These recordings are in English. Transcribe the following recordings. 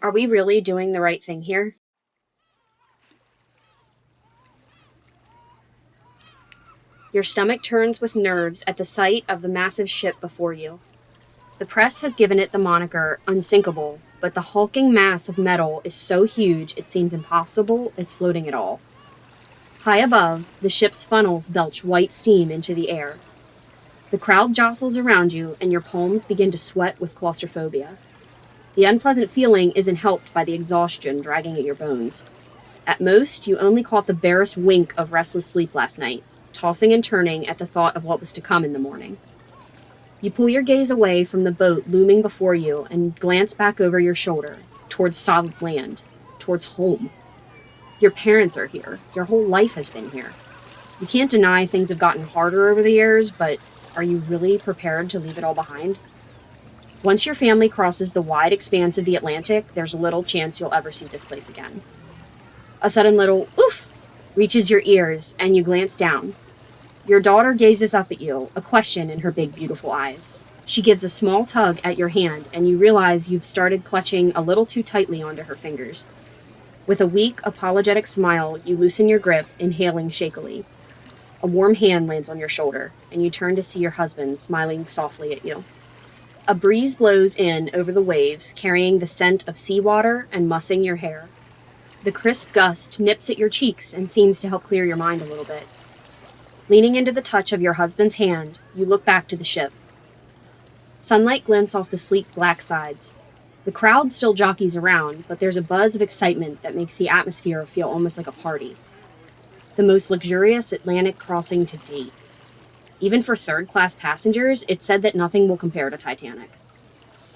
Are we really doing the right thing here? Your stomach turns with nerves at the sight of the massive ship before you. The press has given it the moniker Unsinkable, but the hulking mass of metal is so huge it seems impossible it's floating at all. High above, the ship's funnels belch white steam into the air. The crowd jostles around you, and your palms begin to sweat with claustrophobia. The unpleasant feeling isn't helped by the exhaustion dragging at your bones. At most, you only caught the barest wink of restless sleep last night, tossing and turning at the thought of what was to come in the morning. You pull your gaze away from the boat looming before you and glance back over your shoulder, towards solid land, towards home. Your parents are here. Your whole life has been here. You can't deny things have gotten harder over the years, but are you really prepared to leave it all behind? Once your family crosses the wide expanse of the Atlantic, there's little chance you'll ever see this place again. A sudden little oof reaches your ears, and you glance down. Your daughter gazes up at you, a question in her big, beautiful eyes. She gives a small tug at your hand, and you realize you've started clutching a little too tightly onto her fingers. With a weak, apologetic smile, you loosen your grip, inhaling shakily. A warm hand lands on your shoulder, and you turn to see your husband smiling softly at you. A breeze blows in over the waves, carrying the scent of seawater and mussing your hair. The crisp gust nips at your cheeks and seems to help clear your mind a little bit. Leaning into the touch of your husband's hand, you look back to the ship. Sunlight glints off the sleek black sides. The crowd still jockeys around, but there's a buzz of excitement that makes the atmosphere feel almost like a party. The most luxurious Atlantic crossing to date. Even for third-class passengers, it's said that nothing will compare to Titanic.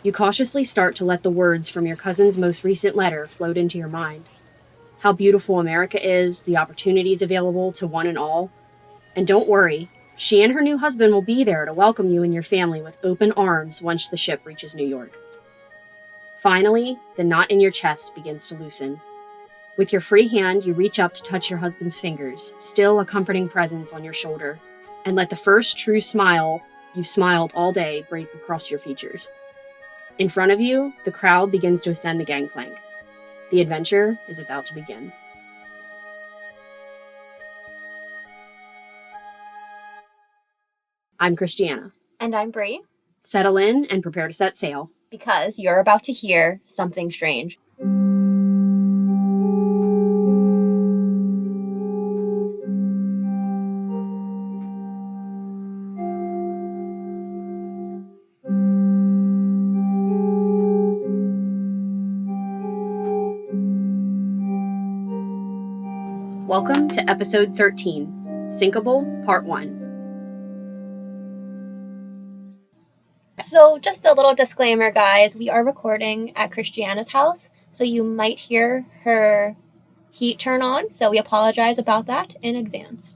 You cautiously start to let the words from your cousin's most recent letter float into your mind. How beautiful America is, the opportunities available to one and all. And don't worry, she and her new husband will be there to welcome you and your family with open arms once the ship reaches New York. Finally, the knot in your chest begins to loosen. With your free hand, you reach up to touch your husband's fingers, still a comforting presence on your shoulder, and let the first true smile you've smiled all day break across your features. In front of you, the crowd begins to ascend the gangplank. The adventure is about to begin. I'm Christiana. And I'm Bree. Settle in and prepare to set sail. Because you're about to hear something strange. Welcome to episode 13, Sinkable, Part 1. So just a little disclaimer, guys. We are recording at Christiana's house, so you might hear her heat turn on. So we apologize about that in advance.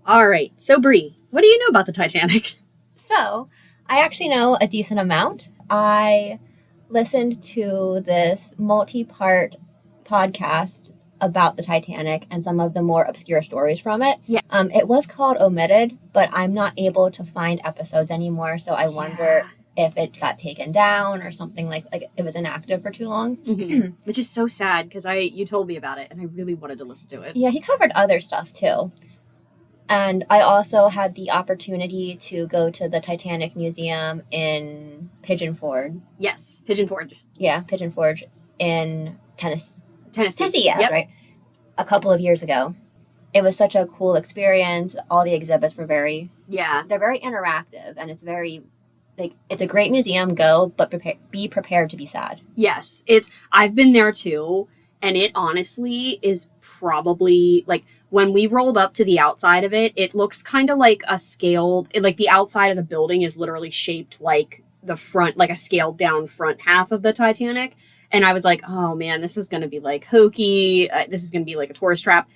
All right. So, Bree, what do you know about the Titanic? So I actually know a decent amount. I listened to this multi-part podcast about the Titanic and some of the more obscure stories from it. Yeah. It was called Omitted, but I'm not able to find episodes anymore, so I wonder if it got taken down or something like it was inactive for too long. Mm-hmm. Which is so sad because you told me about it and I really wanted to listen to it. Yeah, he covered other stuff too. And I also had the opportunity to go to the Titanic Museum in Pigeon Forge. Yes, Pigeon Forge. Yeah, Pigeon Forge in Tennessee. Tennessee, yeah, that's right. A couple of years ago. It was such a cool experience. All the exhibits were they're very interactive, and it's very, it's a great museum. Go, but be prepared to be sad. Yes, I've been there too, and it honestly is probably, when we rolled up to the outside of it, it looks kind of like a scaled, the outside of the building is literally shaped like the front, like a scaled down front half of the Titanic. And I was like, oh man, this is going to be hokey. This is going to be like a tourist trap.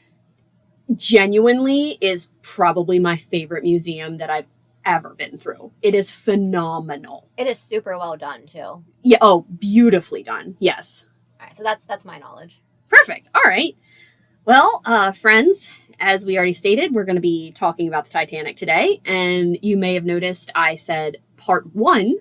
Genuinely is probably my favorite museum that I've ever been through. It is phenomenal. It is super well done too. Yeah. Oh, beautifully done. Yes. All right. So that's my knowledge. Perfect. All right. Well, friends, as we already stated, we're going to be talking about the Titanic today. And you may have noticed I said part 1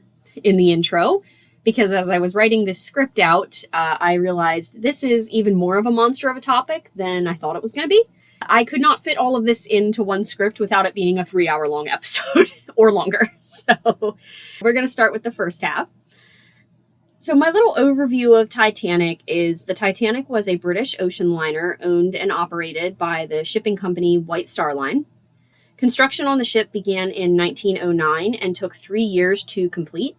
in the intro, because as I was writing this script out, I realized this is even more of a monster of a topic than I thought it was going to be. I could not fit all of this into one script without it being a 3-hour long episode or longer. So we're going to start with the first half. So my little overview of Titanic is the Titanic was a British ocean liner owned and operated by the shipping company White Star Line. Construction on the ship began in 1909 and took 3 years to complete.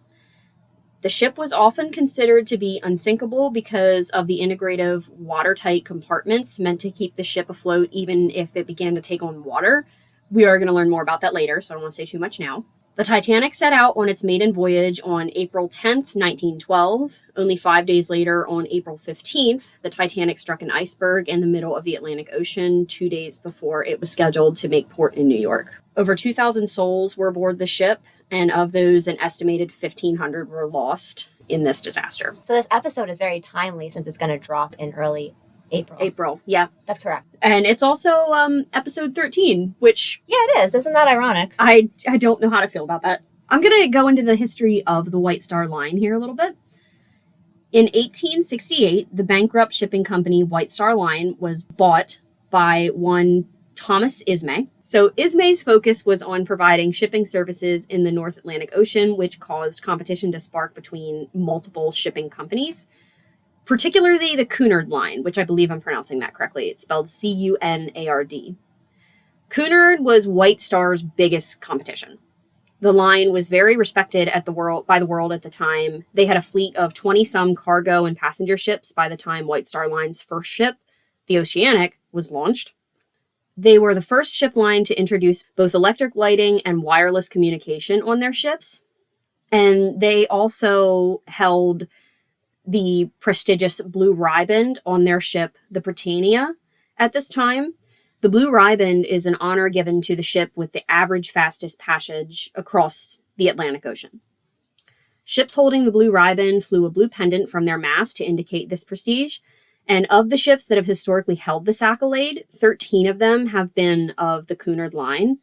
The ship was often considered to be unsinkable because of the integrative watertight compartments meant to keep the ship afloat even if it began to take on water. We are going to learn more about that later, so I don't want to say too much now. The Titanic set out on its maiden voyage on April 10th, 1912. Only 5 days later, on April 15th, the Titanic struck an iceberg in the middle of the Atlantic Ocean 2 days before it was scheduled to make port in New York. Over 2,000 souls were aboard the ship, and of those, an estimated 1,500 were lost in this disaster. So this episode is very timely since it's going to drop in early April. April, yeah. That's correct. And it's also episode 13, which... Yeah, it is. Isn't that ironic? I don't know how to feel about that. I'm going to go into the history of the White Star Line here a little bit. In 1868, the bankrupt shipping company White Star Line was bought by one Thomas Ismay. So Ismay's focus was on providing shipping services in the North Atlantic Ocean, which caused competition to spark between multiple shipping companies, particularly the Cunard Line, which I believe I'm pronouncing that correctly. It's spelled Cunard. Cunard was White Star's biggest competition. The line was very respected by the world at the time. They had a fleet of 20-some cargo and passenger ships by the time White Star Line's first ship, the Oceanic, was launched. They were the first ship line to introduce both electric lighting and wireless communication on their ships. And they also held the prestigious Blue Riband on their ship, the Britannia, at this time. The Blue Riband is an honor given to the ship with the average fastest passage across the Atlantic Ocean. Ships holding the Blue Riband flew a blue pendant from their mast to indicate this prestige. And of the ships that have historically held this accolade, 13 of them have been of the Cunard Line.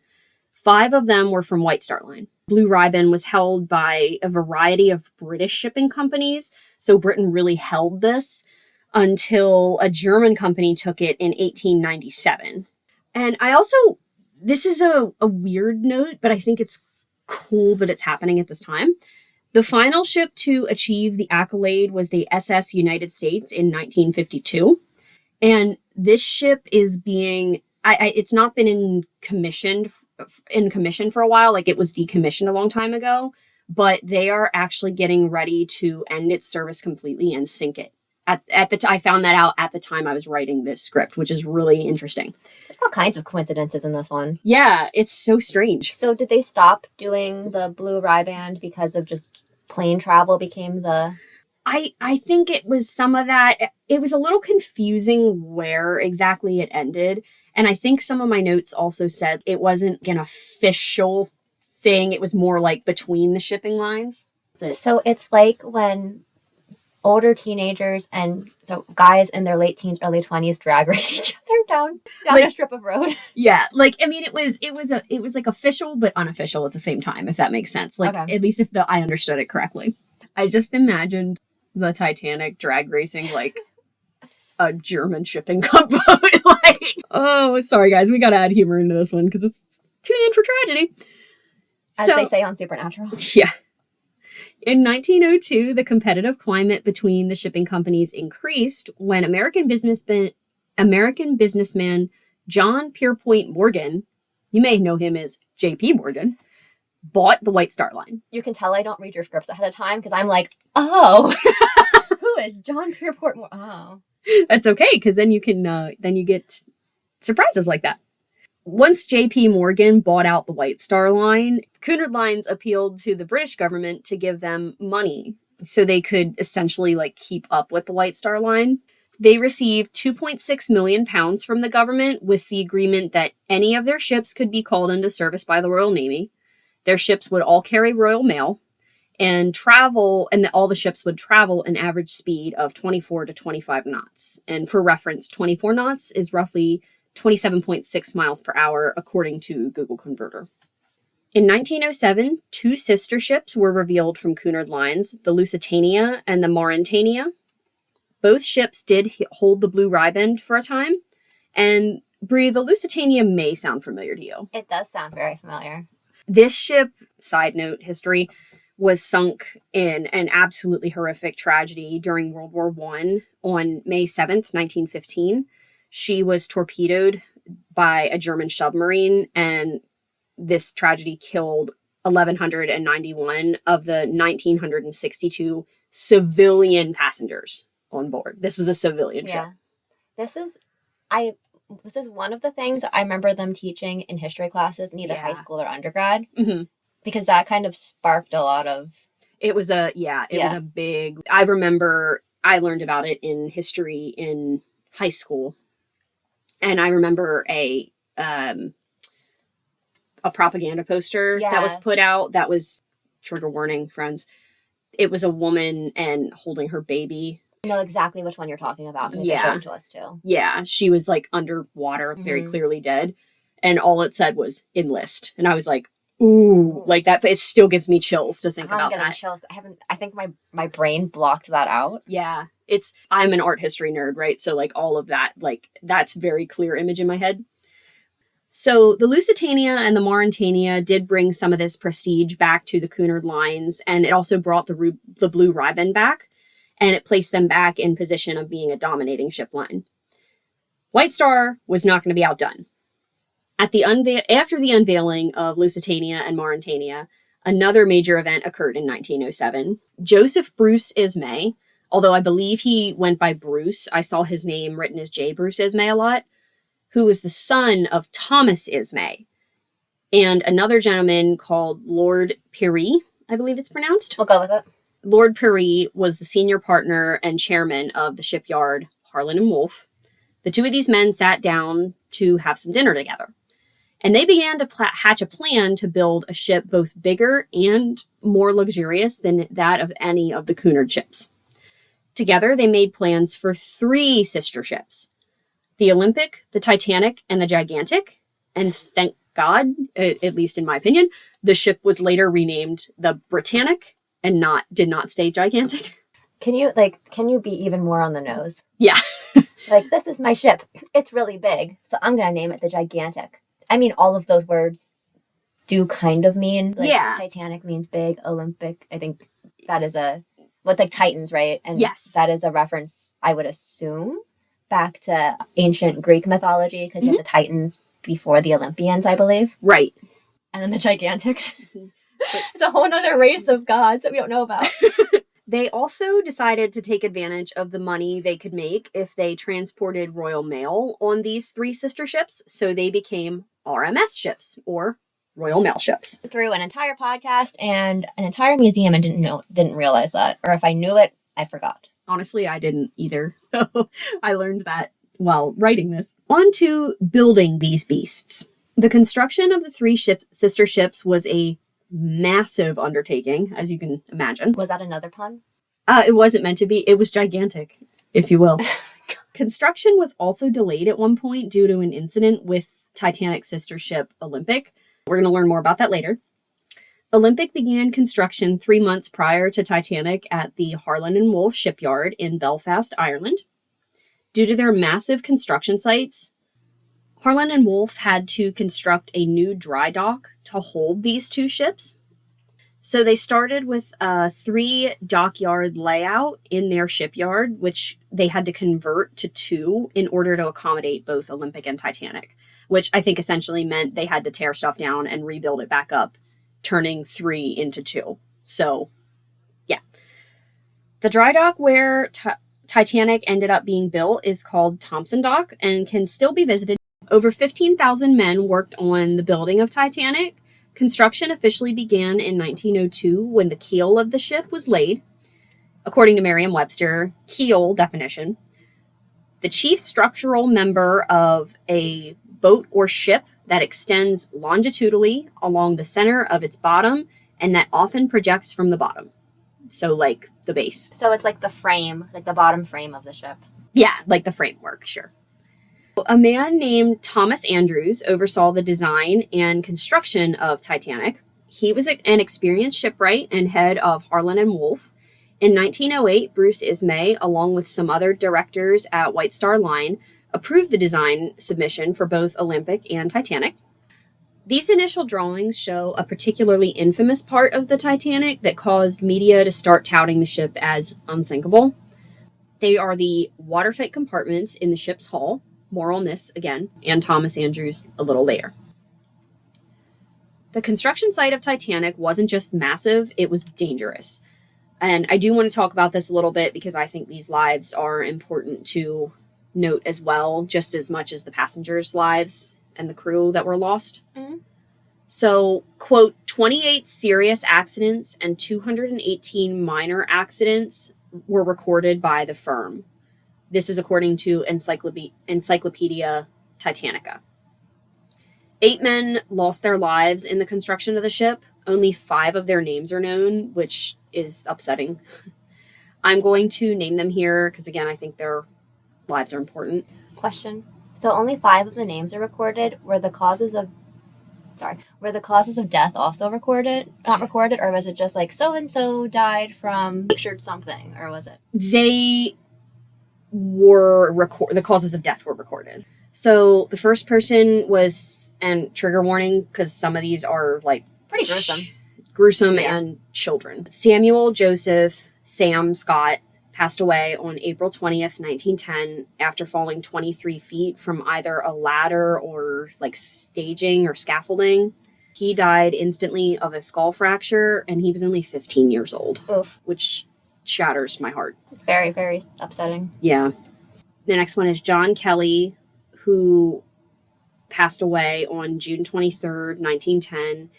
5 of them were from White Star Line. Blue Riband was held by a variety of British shipping companies, so Britain really held this until a German company took it in 1897. And this is a weird note, but I think it's cool that it's happening at this time. The final ship to achieve the accolade was the SS United States in 1952. And this ship is being, it's not been in commission for a while. Like, it was decommissioned a long time ago, but they are actually getting ready to end its service completely and sink it. I found that out at the time I was writing this script, which is really interesting. There's all kinds of coincidences in this one. Yeah, it's so strange. So did they stop doing the Blue Riband because of just plane travel became the... I think it was some of that. It was a little confusing where exactly it ended. And I think some of my notes also said it wasn't an official thing. It was more like between the shipping lines. So it's like when older teenagers and so guys in their late teens, early 20s drag race each other down like, a strip of road. Yeah, like I mean, it was like official but unofficial at the same time, if that makes sense. Like okay. At least if I understood it correctly. I just imagined the Titanic drag racing like a German shipping boat. Like, oh, sorry guys, we gotta add humor into this one because it's tune in for tragedy. As they say on Supernatural. Yeah. In 1902, the competitive climate between the shipping companies increased when American businessman John Pierpont Morgan, you may know him as J.P. Morgan, bought the White Star Line. You can tell I don't read your scripts ahead of time because I'm like, oh, who is John Pierpont Morgan? Oh. That's okay, because then you get surprises like that. Once J.P. Morgan bought out the White Star Line, Cunard Lines appealed to the British government to give them money so they could essentially like keep up with the White Star Line. They received £2.6 million from the government with the agreement that any of their ships could be called into service by the Royal Navy. Their ships would all carry Royal Mail and all the ships would travel an average speed of 24 to 25 knots. And for reference, 24 knots is roughly 27.6 miles per hour, according to Google Converter. In 1907, two sister ships were revealed from Cunard Lines, the Lusitania and the Mauretania. Both ships did hold the blue riband for a time, and Brie, the Lusitania may sound familiar to you. It does sound very familiar. This ship, side note history, was sunk in an absolutely horrific tragedy during World War I on May 7th, 1915. She was torpedoed by a German submarine, and this tragedy killed 1,191 of the 1,962 civilian passengers on board. This was a civilian ship. This is one of the things I remember them teaching in history classes in either high school or undergrad. Mm-hmm. Because that kind of sparked a lot of... It was a big... I remember I learned about it in history in high school. And I remember a propaganda poster that was put out that was, trigger warning, friends. It was a woman and holding her baby. I know exactly which one you're talking about. They showed it to us too. Yeah, she was like underwater, very clearly dead. And all it said was enlist. And I was like, ooh, like that. It still gives me chills to think about that. Chills. I think my brain blocked that out. Yeah. I'm an art history nerd, right? So like all of that, like that's very clear image in my head. So the Lusitania and the Mauretania did bring some of this prestige back to the Cunard Lines, and it also brought the blue riband back, and it placed them back in position of being a dominating ship line. White Star was not going to be outdone. After the unveiling of Lusitania and Mauretania, another major event occurred in 1907. Joseph Bruce Ismay, although I believe he went by Bruce, I saw his name written as J. Bruce Ismay a lot, who was the son of Thomas Ismay, and another gentleman called Lord Pirrie, I believe it's pronounced. We'll go with it. Lord Pirrie was the senior partner and chairman of the shipyard Harland and Wolff. The two of these men sat down to have some dinner together, and they began to hatch a plan to build a ship both bigger and more luxurious than that of any of the Cunard ships. Together, they made plans for 3 sister ships: the Olympic, the Titanic, and the Gigantic. And thank God, at least in my opinion, the ship was later renamed the Britannic and did not stay Gigantic. Can you be even more on the nose? Yeah. Like, this is my ship. It's really big, so I'm going to name it the Gigantic. I mean, all of those words do kind of mean, like, Titanic means big, Olympic. I think that is Titans, right? And yes, that is a reference, I would assume, back to ancient Greek mythology, because you have the Titans before the Olympians, I believe. Right. And then the Gigantics. It's a whole other race of gods that we don't know about. They also decided to take advantage of the money they could make if they transported royal mail on these 3 sister ships, so they became RMS ships, or Royal Mail ships. Through an entire podcast and an entire museum and didn't realize that. Or if I knew it, I forgot. Honestly, I didn't either. I learned that while writing this. On to building these beasts. The construction of the 3 sister ships was a massive undertaking, as you can imagine. Was that another pun? It wasn't meant to be. It was gigantic, if you will. Construction was also delayed at one point due to an incident with Titanic's sister ship, Olympic. We're going to learn more about that later. Olympic began construction 3 months prior to Titanic at the Harland and Wolff shipyard in Belfast, Ireland. Due to their massive construction sites, Harland and Wolff had to construct a new dry dock to hold these 2 ships. So they started with a 3 dockyard layout in their shipyard, which they had to convert to 2 in order to accommodate both Olympic and Titanic, which I think essentially meant they had to tear stuff down and rebuild it back up, turning 3 into 2. So, yeah. The dry dock where Titanic ended up being built is called Thompson Dock and can still be visited. Over 15,000 men worked on the building of Titanic. Construction officially began in 1902 when the keel of the ship was laid. According to Merriam-Webster, keel definition: the chief structural member of a boat or ship that extends longitudinally along the center of its bottom and that often projects from the bottom. So like the base. So it's like the frame, like the bottom frame of the ship. Yeah, like the framework, sure. A man named Thomas Andrews oversaw the design and construction of Titanic. He was an experienced shipwright and head of Harlan and Wolff. In 1908, Bruce Ismay, along with some other directors at White Star Line, approved the design submission for both Olympic and Titanic. These initial drawings show a particularly infamous part of the Titanic that caused media to start touting the ship as unsinkable. They are the watertight compartments in the ship's hull. More on this again, and Thomas Andrews a little later. The construction site of Titanic wasn't just massive, it was dangerous. And I do want to talk about this a little bit because I think these lives are important to note as well, just as much as the passengers' lives and the crew that were lost. Mm-hmm. So, quote, 28 serious accidents and 218 minor accidents were recorded by the firm. This is according to Encyclopedia Titanica. 8 men lost their lives in the construction of the ship. Only 5 of their names are known, which is upsetting. I'm going to name them here because, again, I think their lives are important. Question. So only 5 of the names are recorded. Were the causes of death also not recorded, or was it just like so-and-so died from pictured something, or was it? They were the causes of death were recorded. So the first person was, and trigger warning, because some of these are like pretty gruesome yeah. And children. Samuel Joseph Sam Scott passed away on April 20th, 1910, after falling 23 feet from either a ladder or like staging or scaffolding. He died instantly of a skull fracture, and he was only 15 years old. Oof. Which shatters my heart. It's very, very upsetting. Yeah. The next one is John Kelly, who passed away on June 23rd, 1910.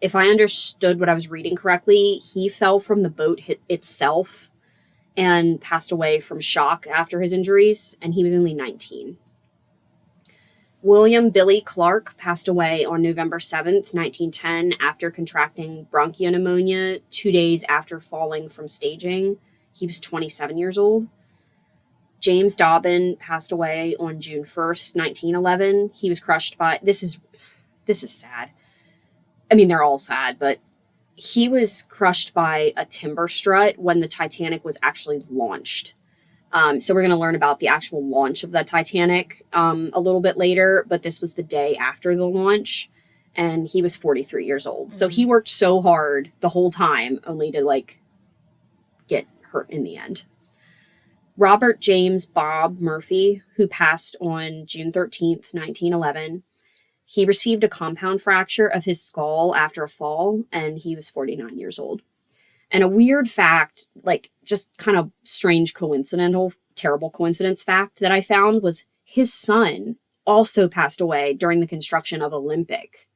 If I understood what I was reading correctly, he fell from the boat itself and passed away from shock after his injuries, and he was only 19. William Billy Clark passed away on November 7th, 1910, after contracting bronchopneumonia 2 days after falling from staging. He was 27 years old. James Dobbin passed away on June 1st, 1911. He was crushed by... This is sad. I mean, they're all sad, but he was crushed by a timber strut when the Titanic was actually launched. So we're going to learn about the actual launch of the Titanic a little bit later, but this was the day after the launch, and he was 43 years old. Mm-hmm. So he worked so hard the whole time, only to get hurt in the end. Robert James Bob Murphy, who passed on June 13th, 1911, he received a compound fracture of his skull after a fall, and he was 49 years old. And a weird fact, just kind of strange terrible coincidence fact that I found was his son also passed away during the construction of Olympic.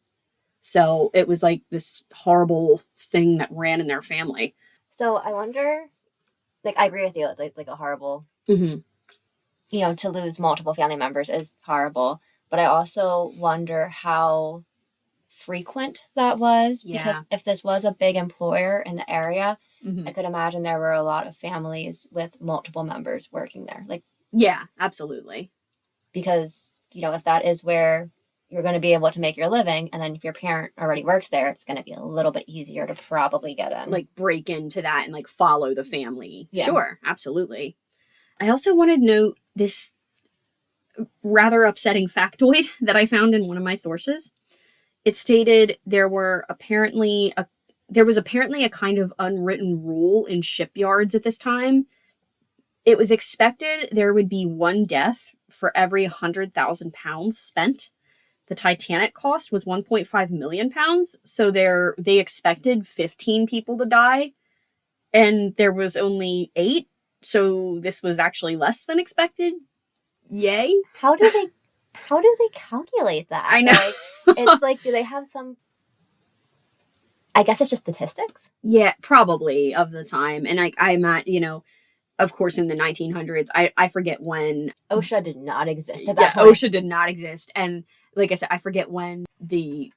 So it was like this horrible thing that ran in their family. So I wonder, I agree with you, like a horrible, mm-hmm. To lose multiple family members is horrible. But I also wonder how frequent that was, because if this was a big employer in the area, mm-hmm. I could imagine there were a lot of families with multiple members working there. Yeah, absolutely. Because, if that is where you're going to be able to make your living, and then if your parent already works there, it's going to be a little bit easier to probably get in. Break into that and follow the family. Yeah. Sure, absolutely. I also wanted to note this rather upsetting factoid that I found in one of my sources. It stated there was apparently a kind of unwritten rule in shipyards at this time. It was expected there would be 1 death for every 100,000 pounds spent. The Titanic cost was 1.5 million pounds, so they expected 15 people to die, and there was only 8, so this was actually less than expected. Yay. How do they calculate that? I know. It's do they have some... I guess it's just statistics? Yeah, probably, of the time. And I'm at, of course, in the 1900s, I forget when... OSHA did not exist at that point. OSHA did not exist. And like I said, I forget when the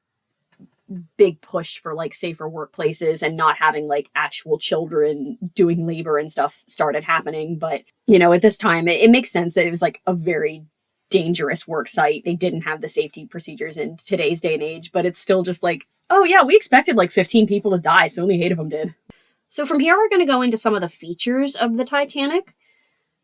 big push for safer workplaces and not having actual children doing labor and stuff started happening. But, at this time, it makes sense that it was a very dangerous work site. They didn't have the safety procedures in today's day and age, but it's still just like, oh yeah, we expected like 15 people to die, so only 8 of them did. So from here, we're going to go into some of the features of the Titanic.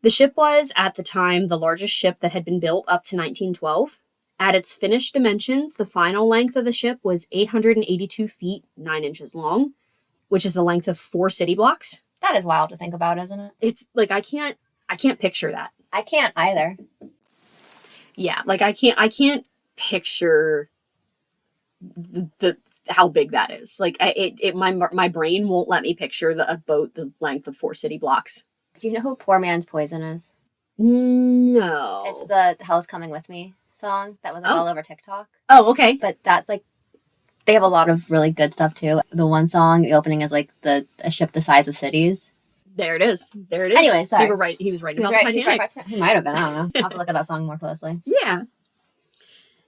The ship was, at the time, the largest ship that had been built up to 1912. At its finished dimensions, the final length of the ship was 882 feet, 9 inches long, which is the length of 4 city blocks. That is wild to think about, isn't it? It's like, I can't picture that. I can't either. Yeah, like I can't picture the how big that is. Like my brain won't let me picture a boat the length of 4 city blocks. Do you know who Poor Man's Poison is? No. It's the Hell's Coming With Me song that was all over TikTok. Oh, okay. But that's like, they have a lot of really good stuff too. The one song, the opening is like a ship the size of cities. There it is. Anyway, sorry. You were right. He was writing about the Titanic. He might have been. I don't know. I'll have to look at that song more closely. Yeah.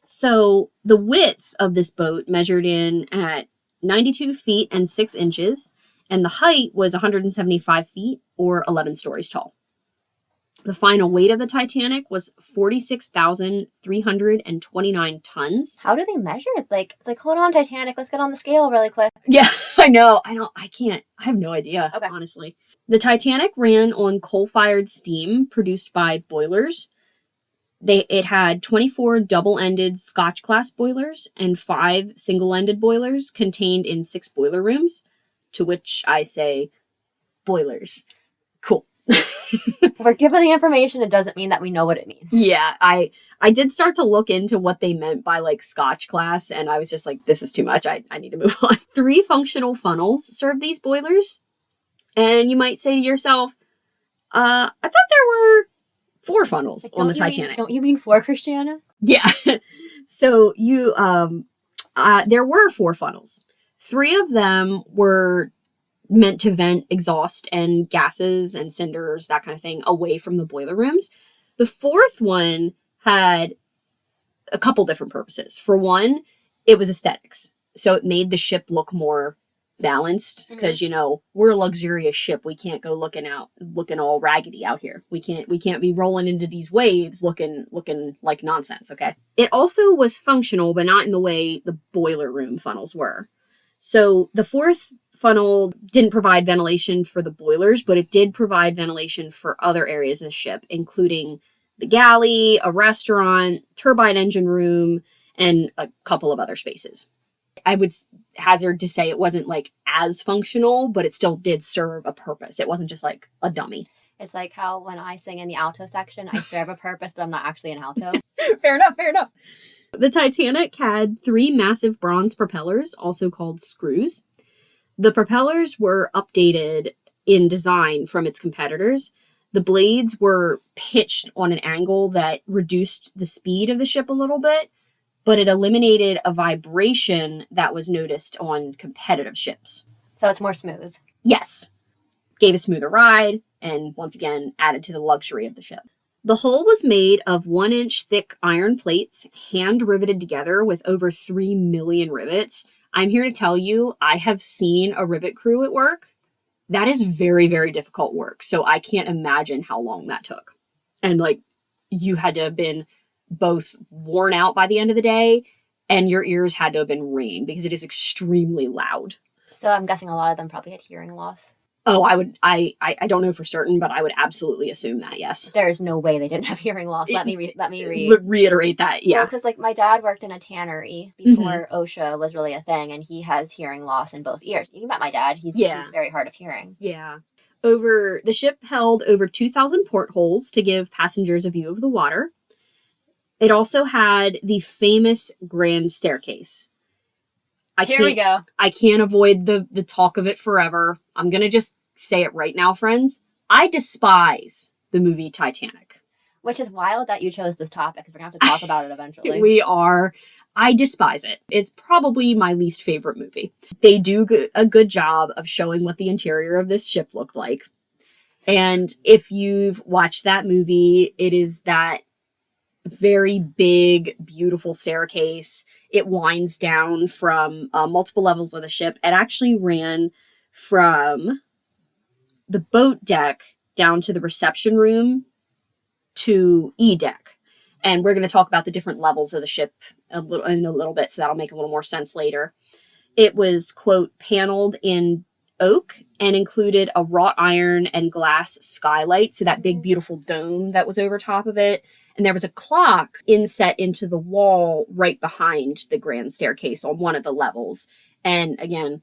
So the width of this boat measured in at 92 feet and 6 inches, and the height was 175 feet or 11 stories tall. The final weight of the Titanic was 46,329 tons. How do they measure it? It's like, hold on, Titanic, let's get on the scale really quick. Yeah, I know. I have no idea, okay. Honestly. The Titanic ran on coal-fired steam produced by boilers. It had 24 double-ended Scotch-class boilers and 5 single-ended boilers contained in 6 boiler rooms, to which I say, boilers. Cool. We're given the information, it doesn't mean that we know what it means. Yeah, I did start to look into what they meant by like Scotch class, and I was just like, this is too much. I need to move on. 3 functional funnels serve these boilers. And you might say to yourself, I thought there were 4 funnels on the Titanic. Don't you mean 4, Christiana? Yeah. So there were 4 funnels. 3 of them were meant to vent exhaust and gases and cinders, that kind of thing, away from the boiler rooms. The 4th one had a couple different purposes. For one, it was aesthetics. So it made the ship look more balanced because, we're a luxurious ship. We can't go looking all raggedy out here. We can't be rolling into these waves looking like nonsense, okay? It also was functional, but not in the way the boiler room funnels were. So the 4th funnel didn't provide ventilation for the boilers, but it did provide ventilation for other areas of the ship, including the galley, a restaurant, turbine engine room, and a couple of other spaces. I would hazard to say it wasn't like as functional, but it still did serve a purpose. It wasn't just like a dummy. It's like how when I sing in the alto section, I serve a purpose, but I'm not actually an alto. Fair enough. The Titanic had 3 massive bronze propellers, also called screws. The propellers were updated in design from its competitors. The blades were pitched on an angle that reduced the speed of the ship a little bit, but it eliminated a vibration that was noticed on competitive ships. So it's more smooth. Yes. Gave a smoother ride, and once again, added to the luxury of the ship. The hull was made of 1-inch thick iron plates, hand riveted together with over 3 million rivets. I'm here to tell you, I have seen a rivet crew at work. That is very, very difficult work. So I can't imagine how long that took. And you had to have been both worn out by the end of the day, and your ears had to have been ringing because it is extremely loud. So I'm guessing a lot of them probably had hearing loss. Oh, I don't know for certain, but I would absolutely assume that, yes. There's no way they didn't have hearing loss. Let me reiterate that, yeah. Because my dad worked in a tannery before OSHA was really a thing, and he has hearing loss in both ears. You met my dad. He's very hard of hearing. Yeah. The ship held over 2,000 portholes to give passengers a view of the water. It also had the famous grand staircase. Here we go. I can't avoid the talk of it forever. I'm going to just say it right now, friends. I despise the movie Titanic. Which is wild that you chose this topic, because we're going to have to talk about it eventually. We are. I despise it. It's probably my least favorite movie. They do a good job of showing what the interior of this ship looked like. And if you've watched that movie, it is that very big, beautiful staircase. It winds down from multiple levels of the ship. It actually ran from the boat deck down to the reception room to E deck. And we're going to talk about the different levels of the ship in a little bit, so that'll make a little more sense later. It was, quote, paneled in oak and included a wrought iron and glass skylight, so that big, beautiful dome that was over top of it. And there was a clock inset into the wall right behind the grand staircase on one of the levels. And again,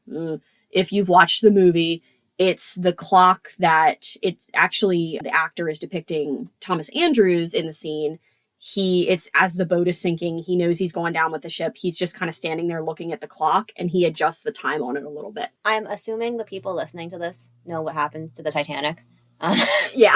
if you've watched the movie, it's the clock that it's actually the actor is depicting Thomas Andrews in the scene. It's as the boat is sinking, he knows he's going down with the ship. He's just kind of standing there looking at the clock, and he adjusts the time on it a little bit. I'm assuming the people listening to this know what happens to the Titanic. Yeah.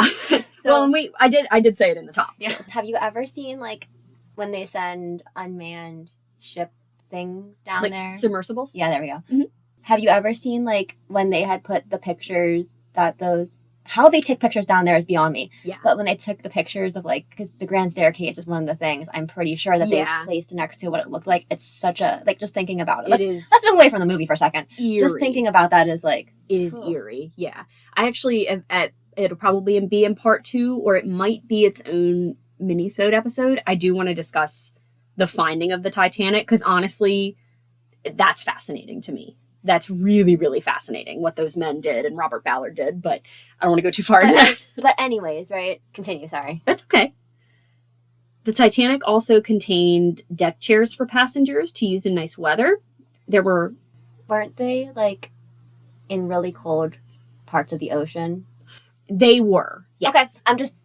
Well, and I did say it in the top. Yeah. So. Have you ever seen, like, when they send unmanned ship things down like there? Submersibles? Yeah, there we go. Mm-hmm. Have you ever seen, like, when they had put the pictures that those... How they take pictures down there is beyond me. Yeah. But when they took the pictures of, like, because the grand staircase is one of the things, I'm pretty sure that they placed next to what it looked like. It's such a, like, just thinking about it. Let's move away from the movie for a second. Eerie. Just thinking about that is, like... It is eerie, yeah. I actually, it'll probably be in part 2, or it might be its own mini-sode episode. I do want to discuss the finding of the Titanic, because honestly, that's fascinating to me. That's really, really fascinating what those men did and Robert Ballard did, but I don't want to go too far into that. But anyways, right? Continue, sorry. That's okay. The Titanic also contained deck chairs for passengers to use in nice weather. Weren't they, like, in really cold parts of the ocean? They were, yes. Okay, I'm just...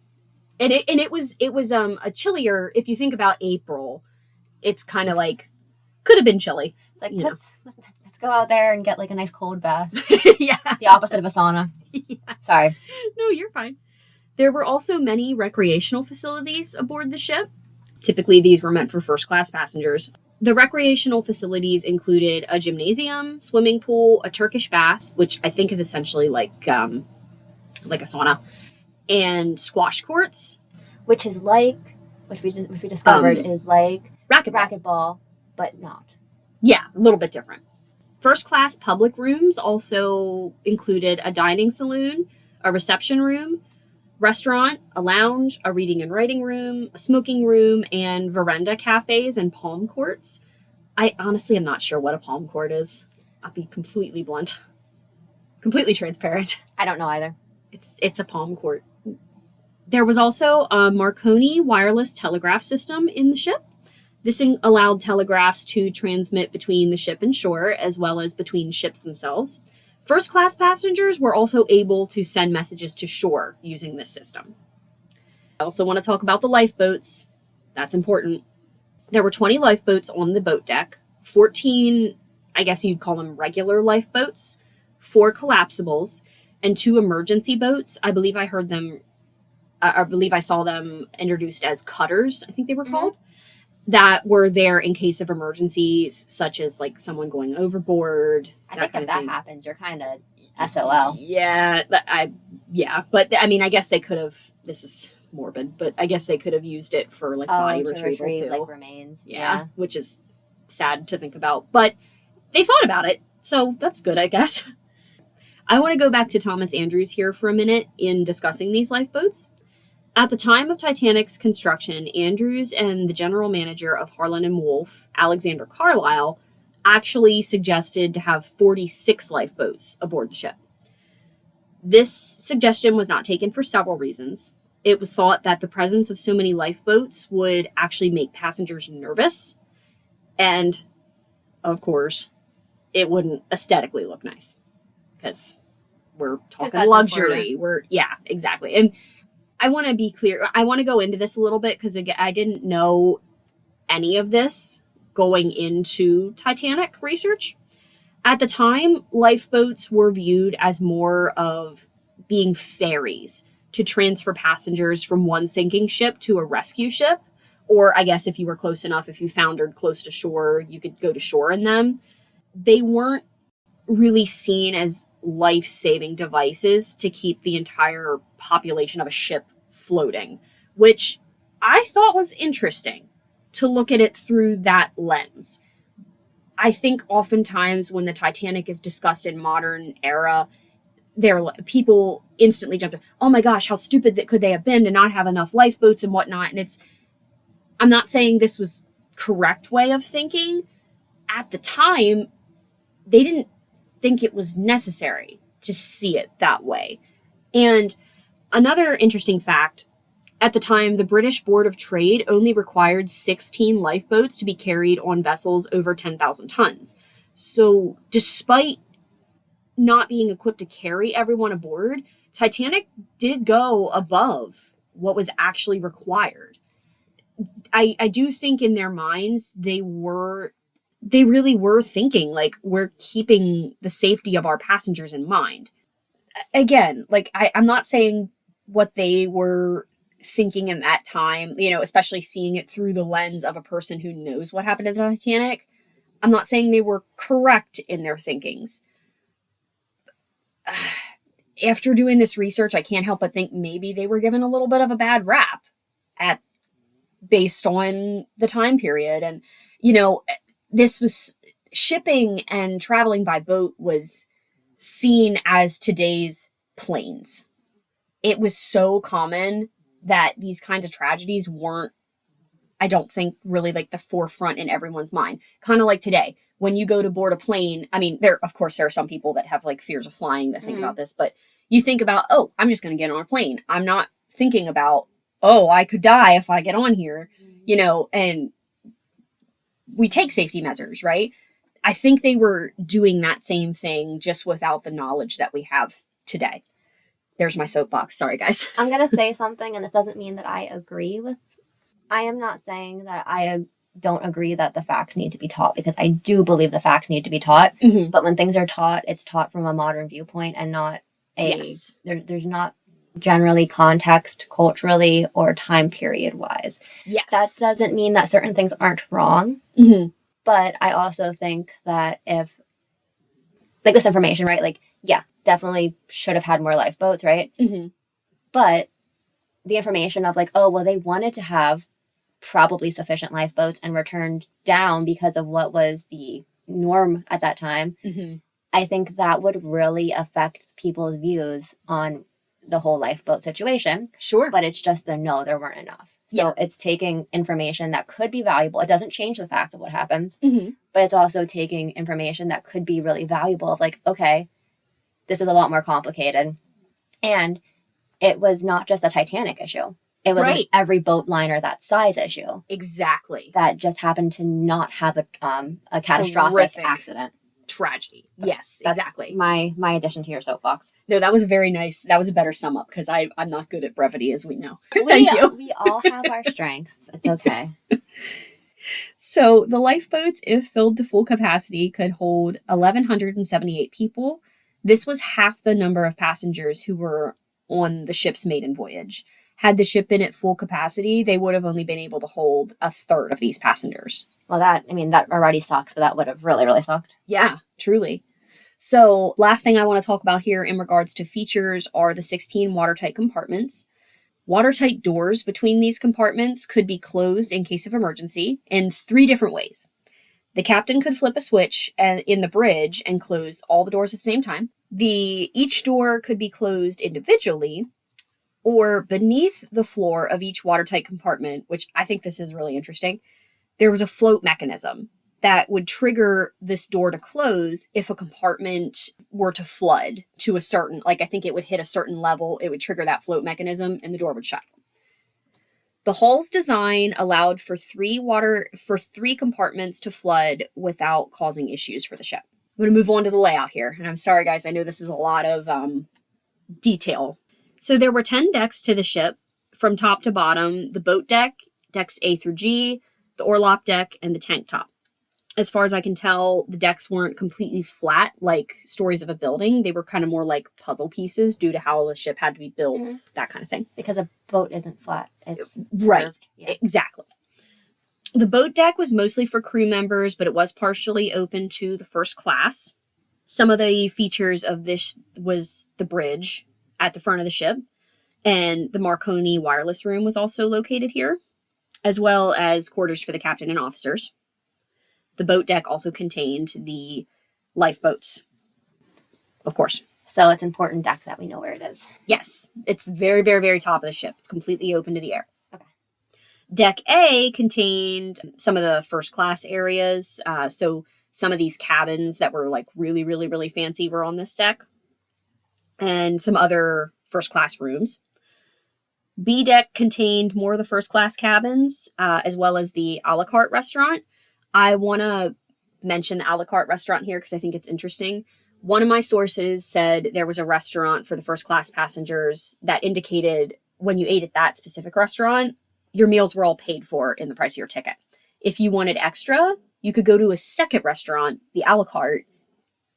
And it was a chillier, if you think about April, it's kind of like, could have been chilly. It's like, let's go out there and get, like, a nice cold bath. Yeah. The opposite of a sauna. Yeah. Sorry. No, you're fine. There were also many recreational facilities aboard the ship. Typically, these were meant for first-class passengers. The recreational facilities included a gymnasium, swimming pool, a Turkish bath, which I think is essentially like a sauna, and squash courts. Which we discovered is like racquetball, but not. Yeah, a little bit different. First-class public rooms also included a dining saloon, a reception room, restaurant, a lounge, a reading and writing room, a smoking room, and veranda cafes and palm courts. I honestly am not sure what a palm court is. I'll be completely blunt. Completely transparent. I don't know either. It's a palm court. There was also a Marconi wireless telegraph system in the ship. This allowed telegraphs to transmit between the ship and shore, as well as between ships themselves. First-class passengers were also able to send messages to shore using this system. I also want to talk about the lifeboats. That's important. There were 20 lifeboats on the boat deck, 14, I guess you'd call them regular lifeboats, 4 collapsibles, and 2 emergency boats. I believe I saw them introduced as cutters, I think they were called, that were there in case of emergencies, such as like someone going overboard. I think if that happens, you're kind of SOL. Yeah, but I mean, I guess they could have. This is morbid, but I guess they could have used it for like body retrieval too, like remains. Yeah, which is sad to think about, but they thought about it, so that's good, I guess. I want to go back to Thomas Andrews here for a minute in discussing these lifeboats. At the time of Titanic's construction, Andrews and the general manager of Harland and Wolff, Alexander Carlisle, actually suggested to have 46 lifeboats aboard the ship. This suggestion was not taken for several reasons. It was thought that the presence of so many lifeboats would actually make passengers nervous, and, of course, it wouldn't aesthetically look nice, because we're talking luxury. Yeah, exactly. And I want to be clear. I want to go into this a little bit because I didn't know any of this going into Titanic research. At the time, lifeboats were viewed as more of being ferries to transfer passengers from one sinking ship to a rescue ship. Or I guess if you were close enough, if you foundered close to shore, you could go to shore in them. They weren't really seen as life-saving devices to keep the entire population of a ship floating, which I thought was interesting to look at it through that lens. I think oftentimes when the Titanic is discussed in modern era, people instantly jump to, oh my gosh, how stupid could they have been to not have enough lifeboats and whatnot. And I'm not saying this was correct way of thinking. At the time, they didn't think it was necessary to see it that way. And another interesting fact, at the time, the British Board of Trade only required 16 lifeboats to be carried on vessels over 10,000 tons. So despite not being equipped to carry everyone aboard, Titanic did go above what was actually required. I do think in their minds they really were thinking, like, we're keeping the safety of our passengers in mind. Again, like, I'm not saying what they were thinking in that time, especially seeing it through the lens of a person who knows what happened to the Titanic. I'm not saying they were correct in their thinkings. After doing this research, I can't help but think maybe they were given a little bit of a bad rap based on the time period. And, this was shipping and traveling by boat was seen as today's planes. It was so common that these kinds of tragedies weren't, I don't think, really like the forefront in everyone's mind. Kind of like today, when you go to board a plane, I mean, there are some people that have like fears of flying that think about this, but you think about, oh, I'm just going to get on a plane. I'm not thinking about, oh, I could die if I get on here, and we take safety measures, right? I think they were doing that same thing just without the knowledge that we have today. There's my soapbox. Sorry, guys. I'm going to say something, and this doesn't mean that I agree with. I am not saying that I don't agree that the facts need to be taught, because I do believe the facts need to be taught. Mm-hmm. But when things are taught, it's taught from a modern viewpoint and not yes. There's not generally context culturally or time period wise. Yes. That doesn't mean that certain things aren't wrong. Mm-hmm. But I also think that if, like, this information, right? Like, yeah, definitely should have had more lifeboats, right? Mm-hmm. But the information of like, oh, well, they wanted to have probably sufficient lifeboats and were turned down because of what was the norm at that time. Mm-hmm. I think that would really affect people's views on the whole lifeboat situation. Sure. But it's just no, there weren't enough. So It's taking information that could be valuable. It doesn't change the fact of what happened, mm-hmm. but it's also taking information that could be really valuable of like, okay, this is a lot more complicated. And it was not just a Titanic issue. It was right. Every boat liner that size issue. Exactly. That just happened to not have a catastrophic horrific accident. Tragedy. Yes, that's exactly. My addition to your soapbox. No, that was very nice. That was a better sum up because I'm not good at brevity, as we know. Thank you. We all have our strengths. It's okay. So the lifeboats, if filled to full capacity, could hold 1,178 people. This was half the number of passengers who were on the ship's maiden voyage. Had the ship been at full capacity, they would have only been able to hold a third of these passengers. Well, that already sucks, but that would have really, really sucked. Yeah, truly. So last thing I want to talk about here in regards to features are the 16 watertight compartments. Watertight doors between these compartments could be closed in case of emergency in 3 different ways. The captain could flip a switch in the bridge and close all the doors at the same time. Each door could be closed individually or beneath the floor of each watertight compartment, which I think this is really interesting. There was a float mechanism that would trigger this door to close if a compartment were to flood to a certain, like I think it would hit a certain level, it would trigger that float mechanism and the door would shut. The hull's design allowed for 3 compartments to flood without causing issues for the ship. I'm going to move on to the layout here. And I'm sorry, guys, I know this is a lot of detail. So there were 10 decks to the ship from top to bottom: the boat deck, decks A through G, the orlop deck, and the tank top. As far as I can tell, the decks weren't completely flat like stories of a building. They were kind of more like puzzle pieces due to how the ship had to be built, that kind of thing. Because a boat isn't flat. It's right. Curved. Yeah. Exactly. The boat deck was mostly for crew members, but it was partially open to the first class. Some of the features of this was the bridge at the front of the ship, and the Marconi wireless room was also located here, as well as quarters for the captain and officers. The boat deck also contained the lifeboats, of course. So it's important deck that we know where it is. Yes. It's the very, very, very top of the ship. It's completely open to the air. Okay. Deck A contained some of the first class areas. So some of these cabins that were like really, really, really fancy were on this deck, and some other first class rooms. B deck contained more of the first class cabins, as well as the a la carte restaurant. I want to mention the a la carte restaurant here because I think it's interesting. One of my sources said there was a restaurant for the first class passengers that indicated when you ate at that specific restaurant, your meals were all paid for in the price of your ticket. If you wanted extra, you could go to a second restaurant, the a la carte,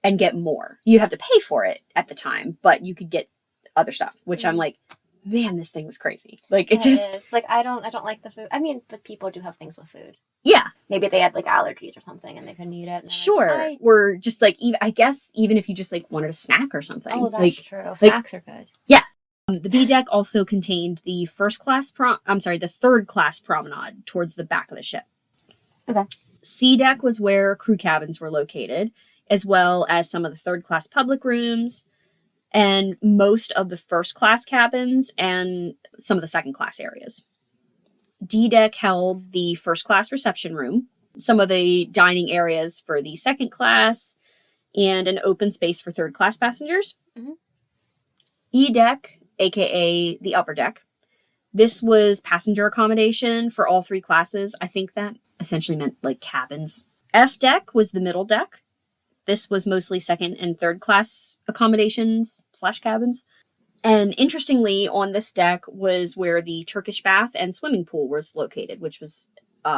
and get more. You'd have to pay for it at the time, but you could get other stuff, which I'm like, man, this thing was crazy. Like, it just... Like, I don't like the food. I mean, but people do have things with food. Yeah. Maybe they had, like, allergies or something and they couldn't eat it. Sure. Like, or just, like, even, I guess, even if you just, like, wanted a snack or something. Oh, that's like, true. Snacks are good. Yeah. The B deck also contained the the third class promenade towards the back of the ship. Okay. C deck was where crew cabins were located, as well as some of the third class public rooms, and most of the first class cabins and some of the second class areas. D deck held the first class reception room, some of the dining areas for the second class, and an open space for third class passengers. Mm-hmm. E deck, aka the upper deck, this was passenger accommodation for all three classes. I think that essentially meant like cabins. F deck was the middle deck. This was mostly second and third class accommodations / cabins. And interestingly, on this deck was where the Turkish bath and swimming pool was located, which was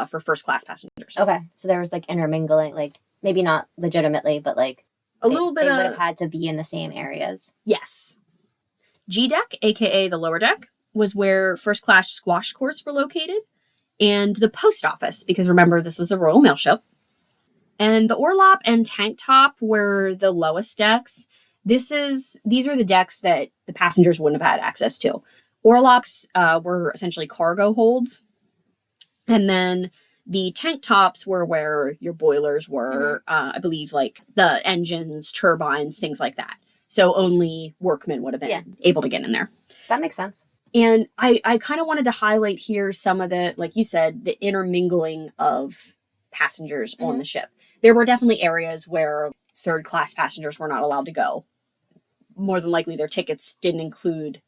for first class passengers. Okay. So there was like intermingling, like maybe not legitimately, but like a little bit they would have had to be in the same areas. Yes. G deck, aka the lower deck, was where first class squash courts were located, and the post office, because remember, this was a Royal Mail ship. And the Orlop and Tank Top were the lowest decks. These are the decks that the passengers wouldn't have had access to. Orlops were essentially cargo holds. And then the tank tops were where your boilers were, I believe, like the engines, turbines, things like that. So only workmen would have been able to get in there. That makes sense. And I kind of wanted to highlight here some of the, like you said, the intermingling of passengers on the ship. There were definitely areas where third class passengers were not allowed to go. More than likely, their tickets didn't include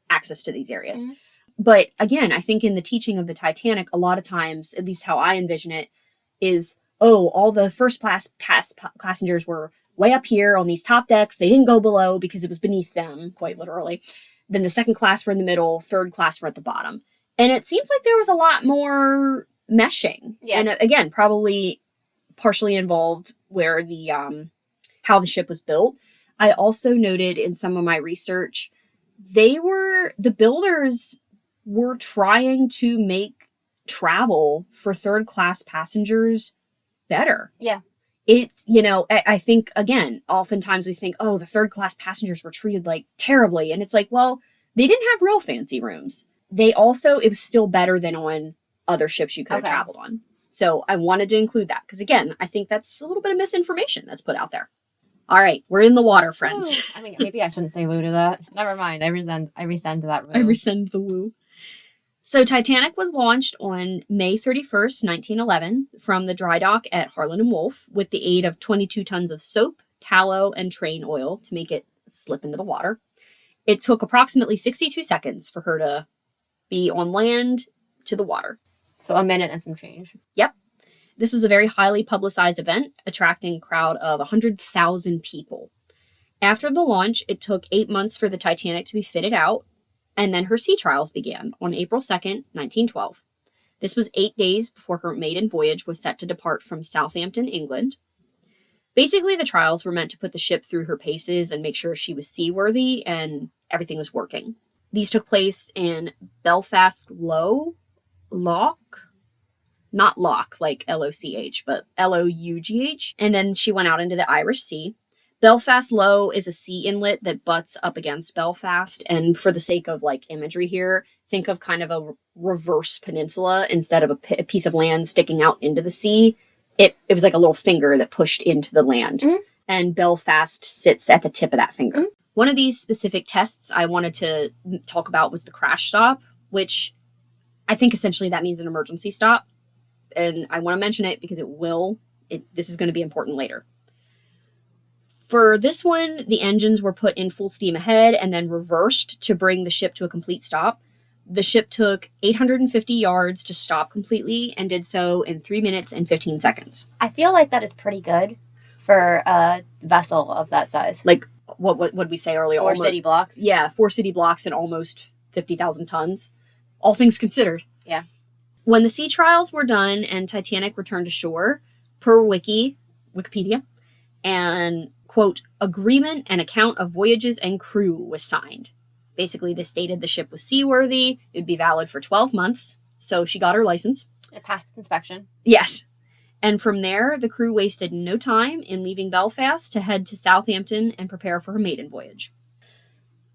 access to these areas. Mm-hmm. But again, I think in the teaching of the Titanic, a lot of times, at least how I envision it, is, all the first class passengers were way up here on these top decks. They didn't go below because it was beneath them, quite literally. Then the second class were in the middle, third class were at the bottom. And it seems like there was a lot more meshing. Yeah. And again, probably partially involved where the how the ship was built. I also noted in some of my research, the builders were trying to make travel for third class passengers better. Yeah. It's, I think, again, oftentimes we think, the third class passengers were treated like terribly. And it's like, well, they didn't have real fancy rooms. It was still better than on other ships you could have traveled on. So I wanted to include that because, again, I think that's a little bit of misinformation that's put out there. All right, we're in the water, friends. I mean, maybe I shouldn't say woo to that. Never mind. I rescind that woo. I rescind the woo. So Titanic was launched on May 31st, 1911 from the dry dock at Harland and Wolff with the aid of 22 tons of soap, tallow, and train oil to make it slip into the water. It took approximately 62 seconds for her to be on land to the water. So a minute and some change. Yep. This was a very highly publicized event, attracting a crowd of 100,000 people. After the launch, it took 8 months for the Titanic to be fitted out, and then her sea trials began on April 2nd, 1912. This was 8 days before her maiden voyage was set to depart from Southampton, England. Basically, the trials were meant to put the ship through her paces and make sure she was seaworthy and everything was working. These took place in Belfast Lough, not Loch, like L-O-C-H, but L-O-U-G-H. And then she went out into the Irish Sea. Belfast Lough is a sea inlet that butts up against Belfast. And for the sake of like imagery here, think of kind of a reverse peninsula instead of a piece of land sticking out into the sea. It was like a little finger that pushed into the land. Mm-hmm. And Belfast sits at the tip of that finger. Mm-hmm. One of these specific tests I wanted to talk about was the crash stop, which I think essentially that means an emergency stop. And I want to mention it because this is going to be important later. For this one, the engines were put in full steam ahead and then reversed to bring the ship to a complete stop. The ship took 850 yards to stop completely and did so in 3 minutes and 15 seconds. I feel like that is pretty good for a vessel of that size. Like, what did we say earlier? 4 city blocks. Yeah, 4 city blocks and almost 50,000 tons. All things considered. Yeah. When the sea trials were done and Titanic returned to shore, per Wikipedia, and, quote, agreement and account of voyages and crew was signed. Basically, this stated the ship was seaworthy. It would be valid for 12 months. So she got her license. It passed its inspection. Yes. And from there, the crew wasted no time in leaving Belfast to head to Southampton and prepare for her maiden voyage.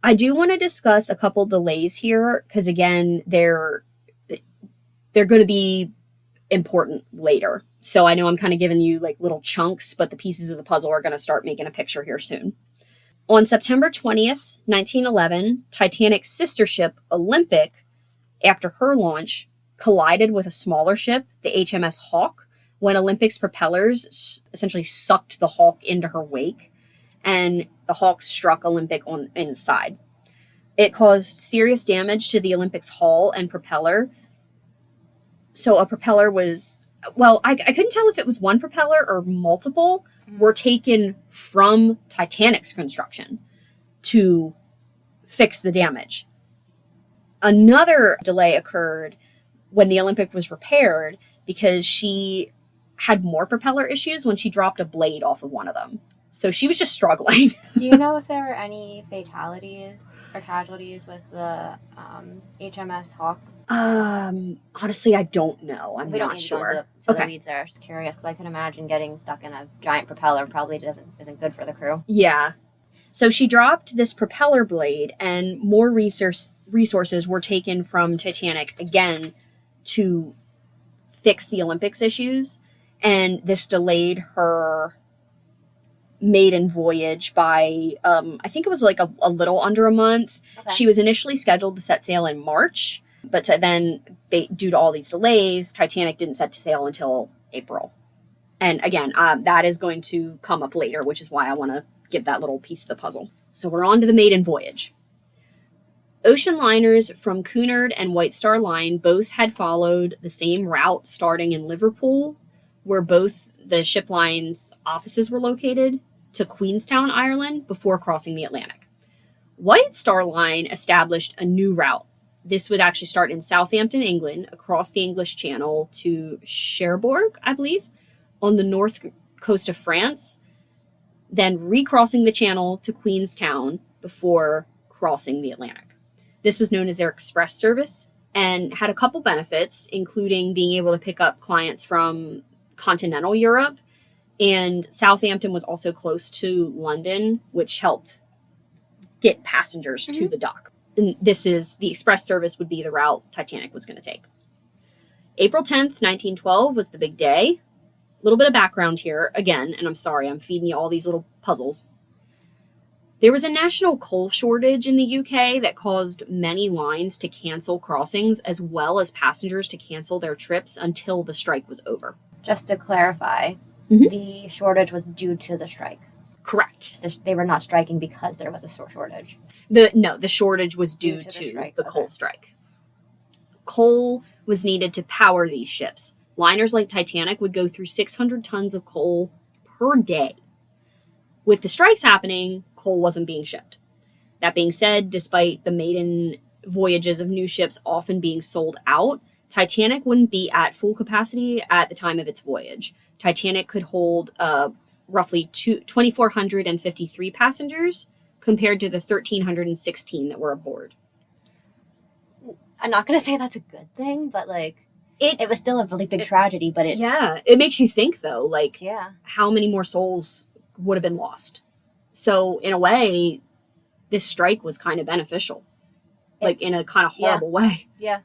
I do want to discuss a couple delays here because, again, they're going to be important later. So I know I'm kind of giving you like little chunks, but the pieces of the puzzle are going to start making a picture here soon. On September 20th, 1911, Titanic's sister ship, Olympic, after her launch, collided with a smaller ship, the HMS Hawke, when Olympic's propellers essentially sucked the Hawke into her wake, and the Hawke struck Olympic in the side. It caused serious damage to the Olympic's hull and propeller. So a propeller was, I couldn't tell if it was one propeller or multiple, were taken from Titanic's construction to fix the damage. Another delay occurred when the Olympic was repaired because she had more propeller issues when she dropped a blade off of one of them. So she was just struggling. Do you know if there were any fatalities or casualties with the HMS Hawke? Honestly, I don't know. I'm not sure. We don't need to go into the weeds there. I was just curious because I can imagine getting stuck in a giant propeller probably isn't good for the crew. Yeah. So she dropped this propeller blade, and more resources were taken from Titanic again to fix the Olympics issues, and this delayed her maiden voyage by I think it was like a little under a month. Okay. She was initially scheduled to set sail in March. But then, due to all these delays, Titanic didn't set to sail until April. And again, that is going to come up later, which is why I want to give that little piece of the puzzle. So we're on to the maiden voyage. Ocean liners from Cunard and White Star Line both had followed the same route starting in Liverpool, where both the ship lines' offices were located, to Queenstown, Ireland, before crossing the Atlantic. White Star Line established a new route. This would actually start in Southampton, England, across the English Channel to Cherbourg, I believe, on the north coast of France, then recrossing the Channel to Queenstown before crossing the Atlantic. This was known as their express service and had a couple benefits, including being able to pick up clients from continental Europe, and Southampton was also close to London, which helped get passengers to the dock. And the express service would be the route Titanic was going to take. April 10th, 1912 was the big day. A little bit of background here, again, and I'm sorry, I'm feeding you all these little puzzles. There was a national coal shortage in the UK that caused many lines to cancel crossings, as well as passengers to cancel their trips until the strike was over. Just to clarify, the shortage was due to the strike. Correct. They were not striking because there was a shortage. The shortage was due to the coal strike. Coal was needed to power these ships. Liners like Titanic would go through 600 tons of coal per day. With the strikes happening, coal wasn't being shipped. That being said, despite the maiden voyages of new ships often being sold out, Titanic wouldn't be at full capacity at the time of its voyage. Titanic could hold roughly 2,453 passengers compared to the 1,316 that were aboard. I'm not going to say that's a good thing, but it was still a really big tragedy. But it makes you think though, how many more souls would have been lost. So in a way, this strike was kind of beneficial, in a kind of horrible way. Yeah.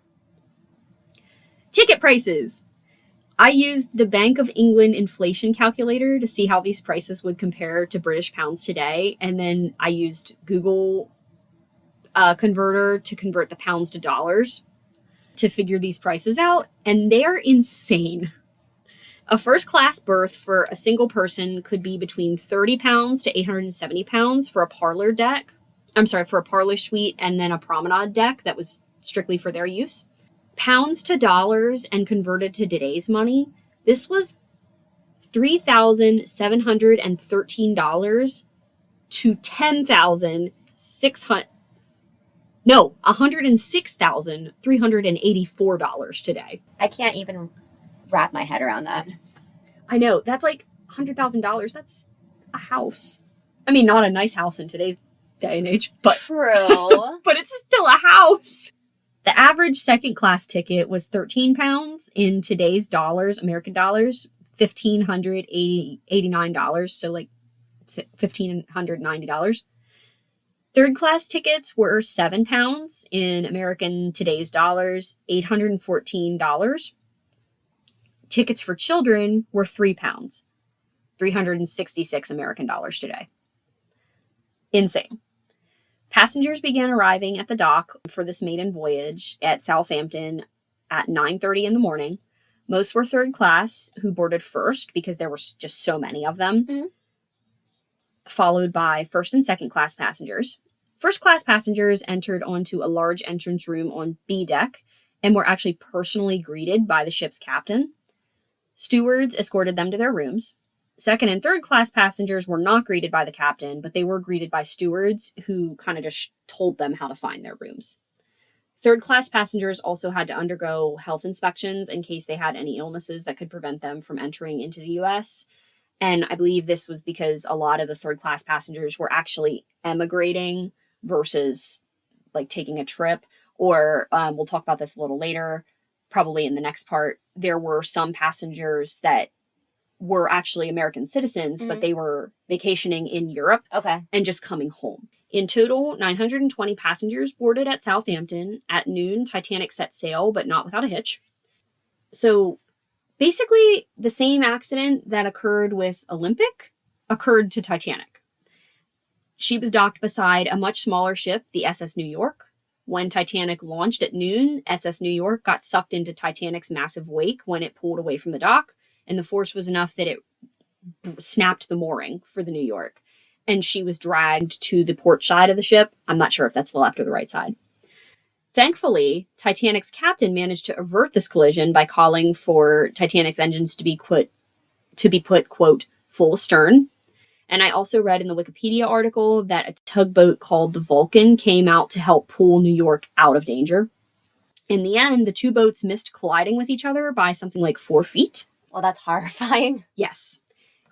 Ticket prices. I used the Bank of England inflation calculator to see how these prices would compare to British pounds today. And then I used Google converter to convert the pounds to dollars. to figure these prices out, and they're insane. A first-class berth for a single person could be between 30 pounds to 870 pounds for a parlor deck. For a parlor suite and then a promenade deck that was strictly for their use. Pounds to dollars and converted to today's money, this was $3,713 to $106,384 today. I can't even wrap my head around that. I know. That's like $100,000. That's a house. I mean, not a nice house in today's day and age, but true. But it's still a house. The average second class ticket was 13 pounds in today's dollars, American dollars, $1,589, so like $1,590. Third class tickets were 7 pounds in American today's dollars, $814. Tickets for children were 3 pounds, 366 American dollars today. Insane. Passengers began arriving at the dock for this maiden voyage at Southampton at 9:30 in the morning. Most were third class, who boarded first because there were just so many of them, followed by first and second class passengers. First class passengers entered onto a large entrance room on B deck and were actually personally greeted by the ship's captain. Stewards escorted them to their rooms. Second and third class passengers were not greeted by the captain, but they were greeted by stewards who kind of just told them how to find their rooms. Third class passengers also had to undergo health inspections in case they had any illnesses that could prevent them from entering into the U.S. And I believe this was because a lot of the third class passengers were actually emigrating versus like taking a trip, or we'll talk about this a little later, probably in the next part. There were some passengers that were actually American citizens, but they were vacationing in Europe and just coming home. In total, 920 passengers boarded at Southampton. At noon, Titanic set sail, but not without a hitch. So basically, the same accident that occurred with Olympic occurred to Titanic. She was docked beside a much smaller ship, the SS New York. When Titanic launched at noon, SS New York got sucked into Titanic's massive wake when it pulled away from the dock, and the force was enough that it snapped the mooring for the New York, and she was dragged to the port side of the ship. I'm not sure if that's the left or the right side. Thankfully, Titanic's captain managed to avert this collision by calling for Titanic's engines to be put, quote, full astern. And I also read in the Wikipedia article that a tugboat called the Vulcan came out to help pull New York out of danger. In the end, the two boats missed colliding with each other by something like 4 feet. Well, that's horrifying. Yes.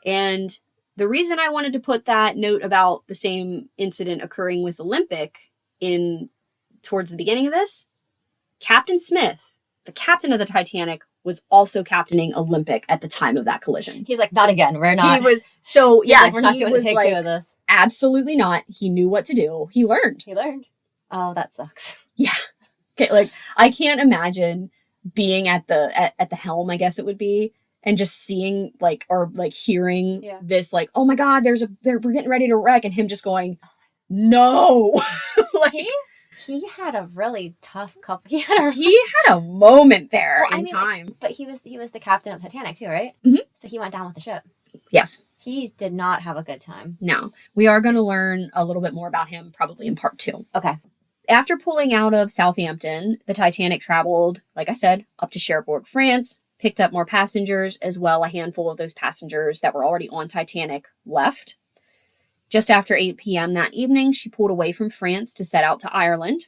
And the reason I wanted to put that note about the same incident occurring with Olympic in towards the beginning of this, Captain Smith, the captain of the Titanic, was also captaining Olympic at the time of that collision. He's like, not again. We're not. He was so yeah. Like, we're not doing a take two of this. Absolutely not. He knew what to do. He learned. Oh, that sucks. Yeah. Okay. Like, I can't imagine being at the helm, I guess it would be, and just seeing hearing this, like, oh my God, we're getting ready to wreck, and him just going, no. He had a really tough couple. He had a moment there time. But he was the captain of Titanic too, right? Mm-hmm. So he went down with the ship. Yes. He did not have a good time. No. We are going to learn a little bit more about him probably in part 2. Okay. After pulling out of Southampton, the Titanic traveled, like I said, up to Cherbourg, France, picked up more passengers, as well a handful of those passengers that were already on Titanic left. Just after 8 p.m. that evening, she pulled away from France to set out to Ireland.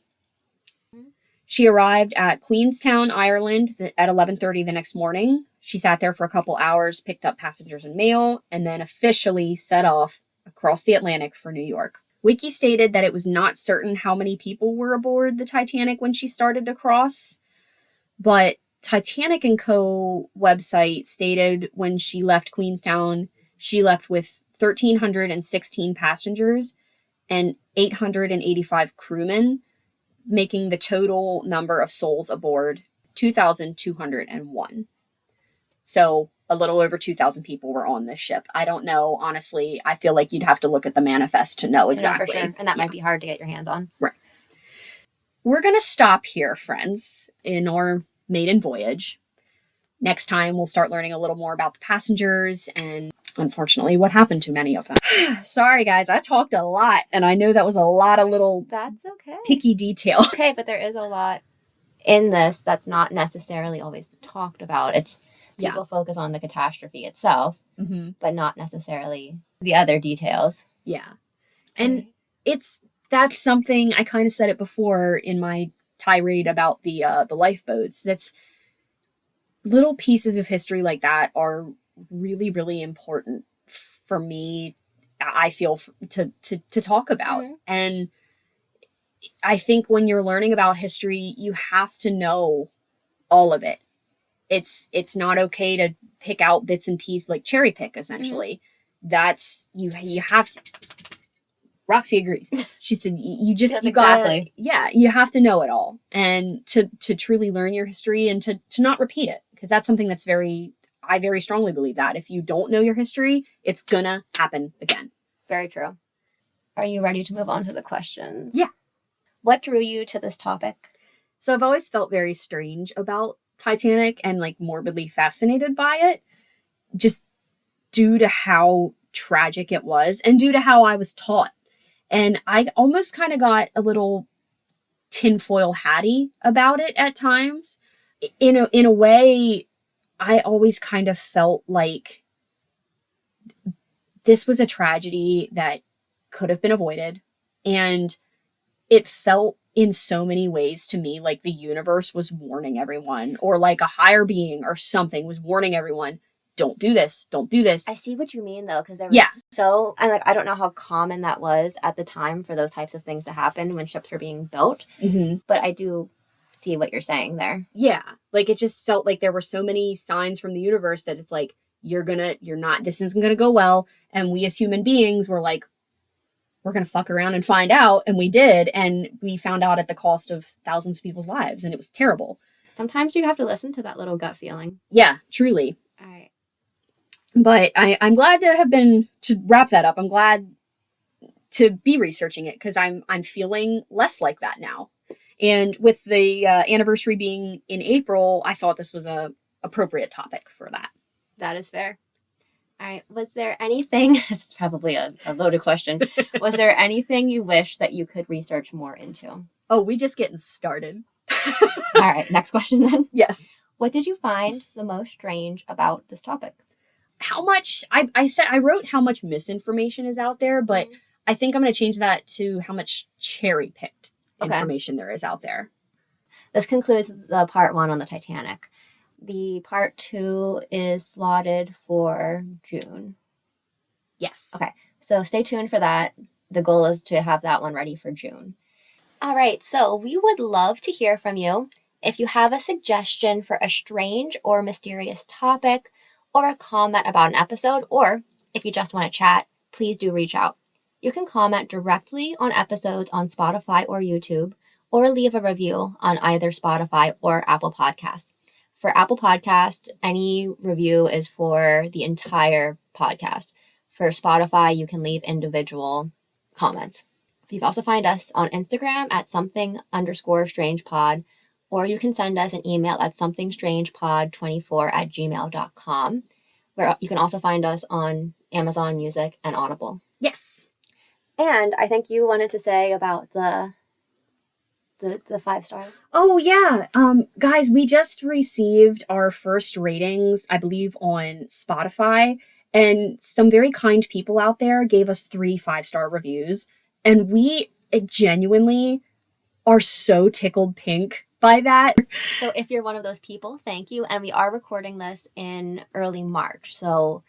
She arrived at Queenstown, Ireland at 11:30 the next morning. She sat there for a couple hours, picked up passengers and mail, and then officially set off across the Atlantic for New York. Wiki stated that it was not certain how many people were aboard the Titanic when she started to cross, but Titanic & Co. website stated when she left Queenstown, she left with 1,316 passengers and 885 crewmen, making the total number of souls aboard 2,201. So a little over 2,000 people were on this ship. I don't know, honestly. I feel like you'd have to look at the manifest to know exactly. For sure. And that might be hard to get your hands on. Right. we're going to stop here, friends, in our maiden voyage. Next time, we'll start learning a little more about the passengers and, unfortunately, what happened to many of them. Sorry, guys, I talked a lot, and I know that was a lot of little That's okay. picky detail. Okay, but there is a lot in this that's not necessarily always talked about. It's people focus on the catastrophe itself, but not necessarily the other details. Yeah. And that's something, I kind of said it before in my tirade about the lifeboats. That's little pieces of history like that are really, really important for me, I feel, to talk about. And I think when you're learning about history, you have to know all of it. It's not okay to pick out bits and pieces, like cherry pick, essentially. That's, you have to. Roxy agrees. She said, you gotta, you have to know it all. And to truly learn your history and to not repeat it. Because that's something that's I very strongly believe that. If you don't know your history, it's gonna happen again. Very true. Are you ready to move on to the questions? Yeah. What drew you to this topic? So I've always felt very strange about Titanic and like morbidly fascinated by it. Just due to how tragic it was and due to how I was taught. And I almost kind of got a little tinfoil hatty about it at times. In a way, I always kind of felt like this was a tragedy that could have been avoided. And it felt in so many ways to me like the universe was warning everyone, or like a higher being or something was warning everyone, don't do this, don't do this. I see what you mean, though, because there was and like, I don't know how common that was at the time for those types of things to happen when ships were being built, but I do see what you're saying there. Yeah, like it just felt like there were so many signs from the universe that it's like, this isn't gonna go well, and we as human beings were like, we're gonna fuck around and find out, and we did, and we found out at the cost of thousands of people's lives, and it was terrible. Sometimes you have to listen to that little gut feeling. Yeah, truly. All right. But I'm glad to wrap that up. I'm glad to be researching it because I'm feeling less like that now. And with the anniversary being in April, I thought this was a appropriate topic for that. That is fair. All right. Was there anything, this is probably a loaded question. Was there anything you wish that you could research more into? Oh, we just getting started. All right. Next question then. Yes. What did you find the most strange about this topic? How much, I wrote how much misinformation is out there, but I think I'm going to change that to how much cherry-picked information there is out there. This concludes the part 1 on the Titanic. The part 2 is slotted for June. Yes. Okay, so stay tuned for that. The goal is to have that one ready for June. All right, so we would love to hear from you. If you have a suggestion for a strange or mysterious topic, or a comment about an episode, or if you just want to chat, please do reach out. You can comment directly on episodes on Spotify or YouTube, or leave a review on either Spotify or Apple Podcasts. For Apple Podcasts, any review is for the entire podcast. For Spotify, you can leave individual comments. You can also find us on Instagram at something_strangepod, or you can send us an email at somethingstrangepod24@gmail.com, where you can also find us on Amazon Music and Audible. Yes. And I think you wanted to say about the 5-star. Oh, yeah. Guys, we just received our first ratings, I believe, on Spotify, and some very kind people out there gave us 3 5-star reviews, and we genuinely are so tickled pink by that. So if you're one of those people, thank you. And we are recording this in early March. So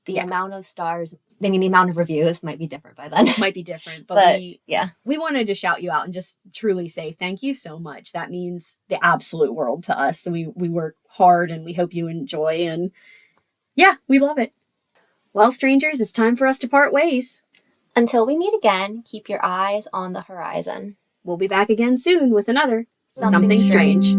the amount of stars, the amount of reviews might be different by then. Might be different. But we wanted to shout you out and just truly say thank you so much. That means the absolute world to us. So we work hard and we hope you enjoy. And yeah, we love it. Well, strangers, it's time for us to part ways. Until we meet again, keep your eyes on the horizon. We'll be back again soon with another Something Strange.